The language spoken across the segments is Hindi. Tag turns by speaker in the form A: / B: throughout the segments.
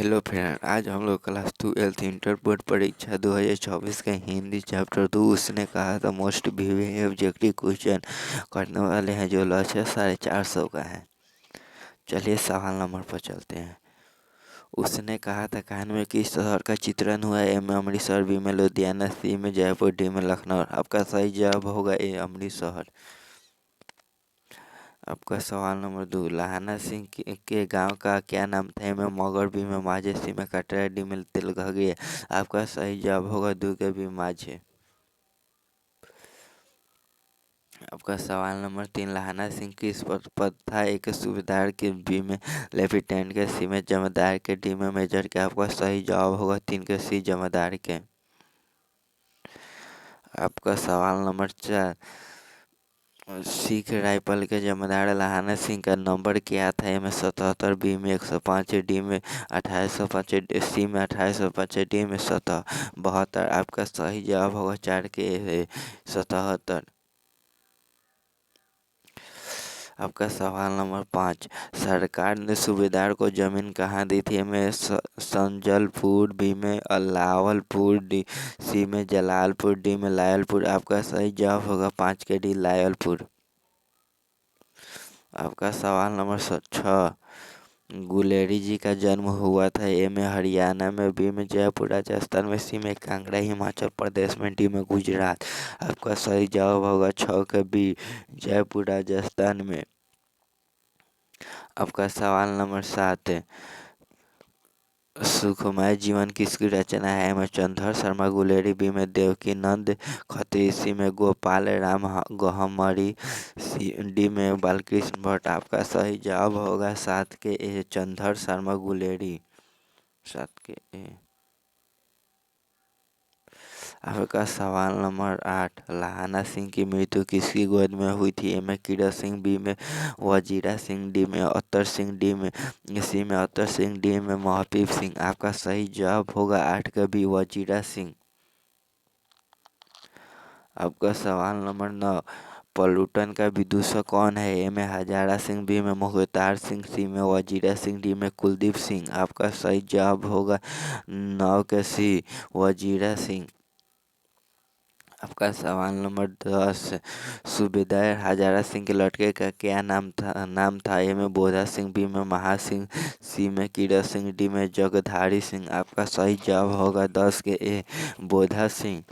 A: हेलो फ्रेंड, आज हम लोग क्लास 12 इंटर बोर्ड परीक्षा 2024 का हिंदी चैप्टर 2 उसने कहा था मोस्ट विविंग ऑब्जेक्टिव क्वेश्चन करने वाले हैं जो लक्ष्य 450 का है। चलिए सवाल नंबर पर चलते हैं। उसने कहा था कहानी में किस शहर का चित्रण हुआ है? ए में अमृतसर, बी में लुधियाना, सी में जयपुर, डी में लखनऊ। आपका सही जवाब होगा ए अमृतसर। आपका सवाल नंबर 2, लहाना सिंह के गांव का क्या नाम था? ए में मगर, बी में माझे, सी में कटरा, डी में तिलघगे। आपका सही जवाब होगा दू के बी माझे। आपका सवाल नंबर 3, लहाना सिंह किस पद था? एक सूबेदार के, बी में लेफ्टिनेंट के, सी में जमादार के, डी में मेजर के। आपका सही जवाब होगा 3 के सी जमादार के। आपका सवाल नंबर 4, सिख राइफल के जमादार लहाना सिंह का नंबर क्या था? ए में 77, बी में 105, डी में 1805, सी में 1805, डी में 72। आपका सही जवाब होगा 4 के 77। आपका सवाल नंबर 5, सरकार ने सूबेदार को जमीन कहाँ दी थी? में संजलपुर, बी में अलावलपुर, सी में जलालपुर, डी में लायलपुर। आपका सही जवाब होगा 5 के डी लायलपुर। आपका सवाल नंबर 6, गुलेरी जी का जन्म हुआ था? ए में हरियाणा में, बी में जयपुर राजस्थान में, सी में कांगड़ा हिमाचल प्रदेश में, डी में गुजरात। आपका सही जवाब होगा 6 के बी जयपुर राजस्थान में। आपका सवाल नंबर 7, सुखमय जीवन किसकी रचना है? में चंद्र शर्मा गुलेरी, बी में देवकी नंद खत्री, सी में गोपाल राम गहमरी, डी में बालकृष्ण भट्ट। आपका सही जवाब होगा 7 के ए चंद्र शर्मा गुलेरी। 7 के ए। आपका सवाल नंबर 8, लहाना सिंह की मृत्यु किसकी गोद में हुई थी? ए में कीरत सिंह, बी में वजीरा सिंह, डी में अत्तर सिंह, डी में सी में अत्तर सिंह, डी में महबूब सिंह। आपका सही जवाब होगा 8 का बी वजीरा सिंह। आपका सवाल नंबर 9, पलूटन का विदूषक कौन है? ए में हजारा सिंह, बी में मुख्तार सिंह, सी में वजीरा सिंह, डी में कुलदीप सिंह। आपका सही जवाब होगा 9 के सी वजीरा सिंह। आपका सवाल नंबर 10, सूबेदार हजारा सिंह के लड़के का क्या नाम था? ए में बोधा सिंह, बी में महा सिंह, सी में कीरत सिंह, डी में जगधारी सिंह। आपका सही जवाब होगा 10 के ए बोधा सिंह।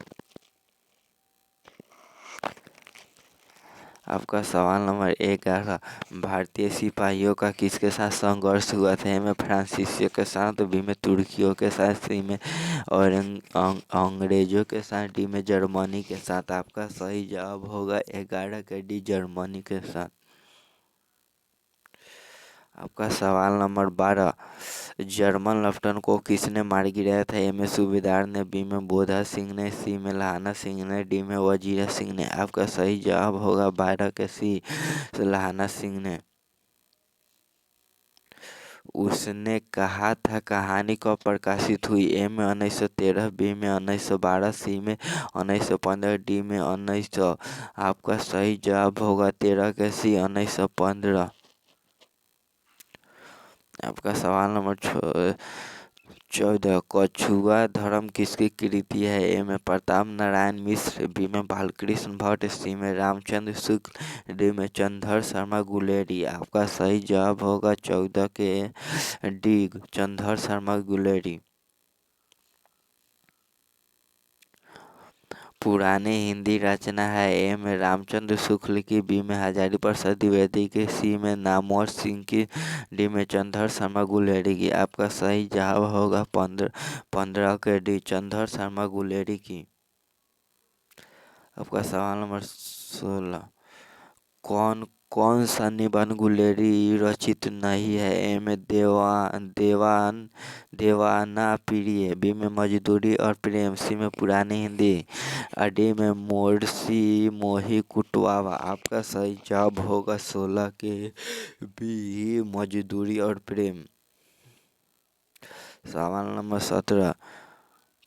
A: आपका सवाल नंबर 11, भारतीय सिपाहियों का किसके साथ संघर्ष हुआ था? ए में फ्रांसीसियों के साथ, बी में तुर्कियों के साथ, सी में और अंग्रेजों के साथ, डी में जर्मनी के साथ। आपका सही जवाब होगा 11 के डी जर्मनी के साथ। आपका सवाल नंबर 12, जर्मन लेफ्टिनेंट को किसने मार गिराया था? ए में सूबेदार ने, बी में बोधा सिंह ने, सी में लहाना सिंह ने, डी में वजीरा सिंह ने। आपका सही जवाब होगा 12 के सी लहाना सिंह ने। उसने कहा था कहानी कब प्रकाशित हुई? ए में 1913, बी में 1912, सी में 1915, डी में 1900। आपका सही जवाब होगा 13 के सी 1915। आपका सवाल नंबर 14, कछुआ धर्म किसकी कृति है? ए में प्रताप नारायण मिश्र, बी में बालकृष्ण भट्ट, सी में रामचंद्र शुक्ल, डी में चंद्र शर्मा गुलेरी। आपका सही जवाब होगा 14 के डी चंद्र शर्मा गुलेरी। पुरानी हिंदी रचना है? ए में रामचंद्र शुक्ल की, बी में हजारी प्रसाद द्विवेदी की, सी में नामवर सिंह की, डी में चंद्र शर्मा गुलेरी की। आपका सही जवाब होगा 15 के डी चंद्र शर्मा गुलेरी की। आपका सवाल नंबर 16, कौन कौन सा निबंध गुलेरी रचित नहीं है? ए में देवाना प्रिय, बी में मजदूरी और प्रेम, सी में पुरानी हिंदी, डी में मोर्सी मोही कुटवावा। आपका सही जवाब होगा 16 के बी मजदूरी और प्रेम। सवाल नंबर 17,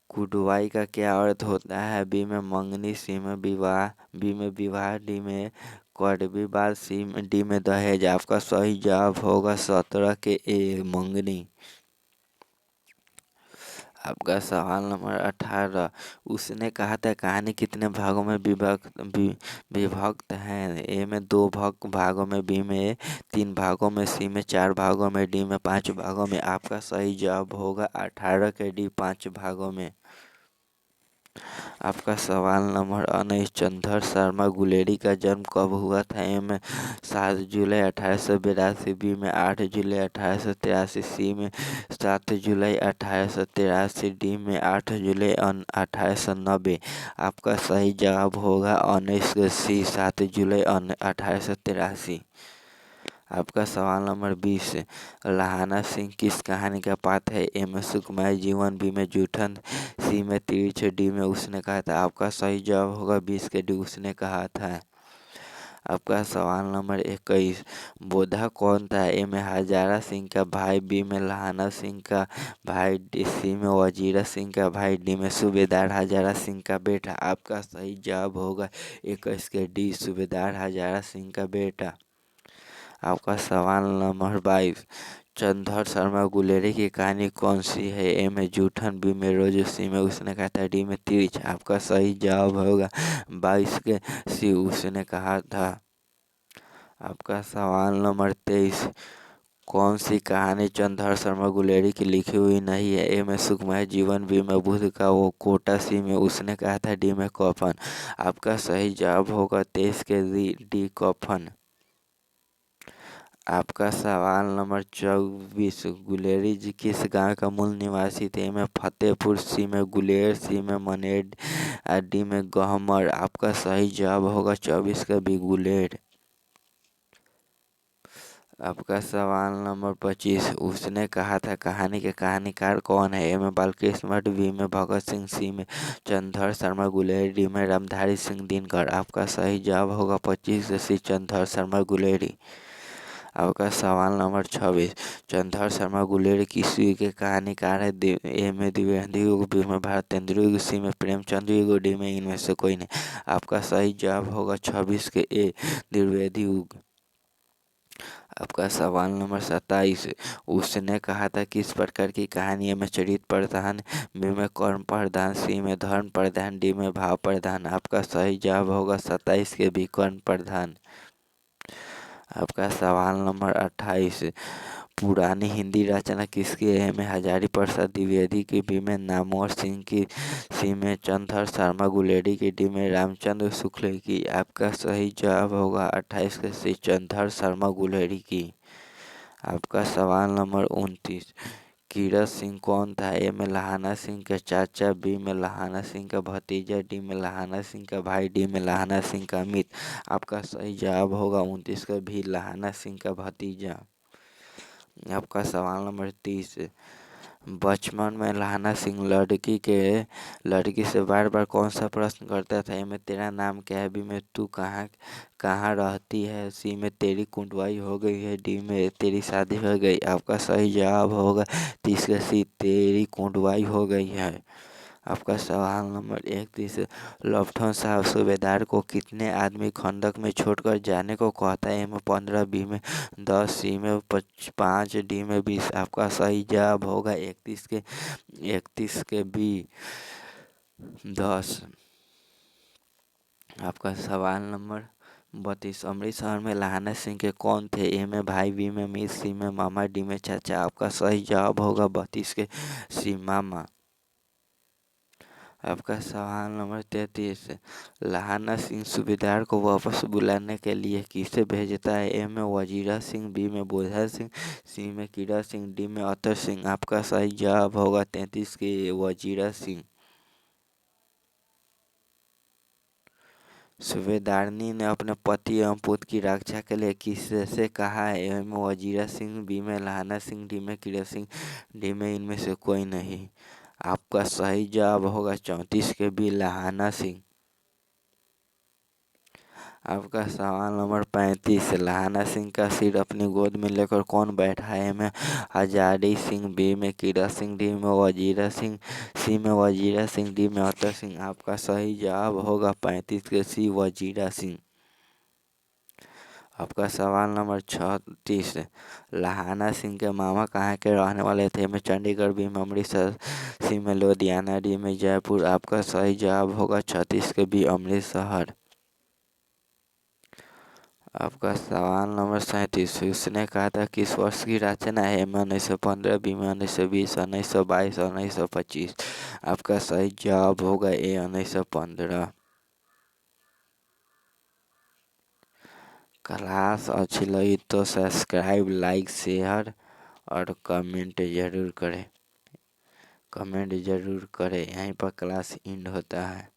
A: कुटवाई का क्या अर्थ होता है? बी में मंगनी, सी में विवाह, बी में विवाह, डी में कड़वी बात, सी में डी में दहेज। आपका सही जवाब होगा 17 के ए मंगनी। आपका सवाल नंबर 18। उसने कहा था कहानी कितने भागों में विभक्त है? ए में दो भागों में, बी में तीन भागों में, सी में चार भागों में, डी में पांच भागों में। आपका सही जवाब होगा 18 के डी, पांच भागों में। आपका सवाल नंबर 19। चंद्र शर्मा गुलेरी का जन्म कब हुआ था? ए में 7 जुलाई 1882, बी में 8 जुलाई 1883, सी में 7 जुलाई 1883, डी में 8 जुलाई 1890। आपका सही जवाब होगा 19 सी, 7 जुलाई 1883। आपका सवाल नंबर 20। लहाना सिंह किस कहानी का पात्र है? ए में सुखमय जीवन, बी में जूठन, सी में तीर्थ, डी में उसने कहा था। आपका सही जवाब होगा 20 के डी, उसने कहा था। आपका सवाल नंबर 21। बोधा कौन था? ए में हजारा सिंह का भाई, बी में लहाना सिंह का भाई, सी में वजीरा सिंह का भाई, डी में सूबेदार हजारा सिंह का बेटा। आपका सही जवाब होगा 21 के डी, सूबेदार हजारा सिंह का बेटा। आपका सवाल नंबर 22। चंद्र शर्मा गुलेरी की कहानी कौन सी है? ए में जूठन, बी में रोज, सी में उसने कहा था, डी में तिरछ। आपका सही जवाब होगा 22 के सी, उसने कहा था। आपका सवाल नंबर 23। कौन सी कहानी चंद्र शर्मा गुलेरी की लिखी हुई नहीं है? ए में सुखमय जीवन, बी में बुध का वो कोटा, सी में उसने कहा था, डी में कफन। आपका सही जवाब होगा 23 के डी, कफन। आपका सवाल नंबर 24। गुलेरी जी किस गांव का मूल निवासी थे? में फतेहपुर, सी में गुलेर, सी में मनेर, डी में गहमर। आपका सही जवाब होगा 24 का भी, गुलेर। आपका सवाल नंबर 25। उसने कहा था कहानी के कहानीकार कौन है? ए में बालकृष्ण भट्ट, बी में भगत सिंह, सी में चंद्र शर्मा गुलेरी, डी में रामधारी सिंह दिनकर। आपका सही जवाब होगा 25 सी, चंद्र शर्मा गुलेरी। आपका सवाल नंबर 26। चंद्र शर्मा गुलेरी किस युग के कहानीकार है? ए में द्विवेदी युग, बी में भारतेंद्र युग, सी में प्रेमचंद्र युग, डी में इनमें से कोई नहीं। आपका सही जवाब होगा 26 के ए, द्विवेदी युग। आपका सवाल नंबर 27। उसने कहा था किस प्रकार की कहानी में चरित्र प्रधान, बी में कर्म प्रधान, सी में धर्म प्रधान, डी में भाव प्रधान। आपका सही जवाब होगा 27 के भी, कर्म प्रधान। आपका सवाल नंबर 28। पुरानी हिंदी रचना किसकी है? में हजारी प्रसाद द्विवेदी की, बी में नामवर सिंह की, सी में चंद्र शर्मा गुलेरी की, डी में रामचंद्र शुक्ल की। आपका सही जवाब होगा 28 के सी, चंद्र शर्मा गुलेरी की। आपका सवाल नंबर 29। कीरत सिंह कौन था? ए में लहाना सिंह का चाचा, बी में लहाना सिंह का भतीजा, डी में लहाना सिंह का भाई, डी में लहाना सिंह का मित्र। आपका सही जवाब होगा 29 का भी, लहाना सिंह का भतीजा। आपका सवाल नंबर 30। बचपन में लहाना सिंह लड़की से बार बार कौन सा प्रश्न करता था? ए में तेरा नाम क्या है, बी में तू कहाँ कहाँ रहती है, सी में तेरी कुंडवाई हो गई है, डी में तेरी शादी हो गई। आपका सही जवाब होगा 30 का सी, तेरी कुंडवाई हो गई है। आपका सवाल नंबर 31। लफ्थन साहब सूबेदार को कितने आदमी खंदक में छोड़कर जाने को कहता है? ए में 15, बी में 10, सी में 5, डी में 20। आपका सही जवाब होगा 31 के बी, 10। आपका सवाल नंबर 32। अमृतसर में लहाना सिंह के कौन थे? ए में भाई, बी में मित्र, सी में मामा, डी में चाचा। आपका सही जवाब होगा 32 के सी, मामा। आपका सवाल नंबर 33। लहाना सिंह सूबेदार को वापस बुलाने के लिए किसे भेजता है? ए में वजीरा सिंह, बी में बोधा सिंह, सी में कीरा सिंह, डी में अतर सिंह। आपका सही जवाब होगा 33 के वजीरा सिंह। सूबेदारनी ने अपने पति एवं पुत्र की रक्षा के लिए किससे कहा है? ए में वजीरा सिंह, बी में लहाना सिंह, डी में कीरा सिंह, डी में इनमें से कोई नहीं। आपका सही जवाब होगा 34 के बी, लहाना सिंह। आपका सवाल नंबर 35। लहाना सिंह का सिर अपनी गोद में लेकर कौन बैठा है? में हजारी सिंह, बी में कीरा सिंह, डी में वजीरा सिंह, सी में वजीरा सिंह, डी में अतर सिंह। आपका सही जवाब होगा 35 के सी, वजीरा सिंह। आपका सवाल नंबर 36 लहाना सिंह के मामा कहाँ के रहने वाले थे? में चंडीगढ़, बी में अमृतसर, सी में लुधियाना, डी में जयपुर। आपका सही जवाब होगा 36 के बी अमृतसर। आपका सवाल नंबर 37 उसने कहा था किस वर्ष की रचना है? में 1915, बी में 1920, 1922, 1925। आपका सही जवाब होगा ए 1915। क्लास अच्छी लगी तो सब्सक्राइब, लाइक, शेयर और कमेंट ज़रूर करें। यहीं पर क्लास एंड होता है।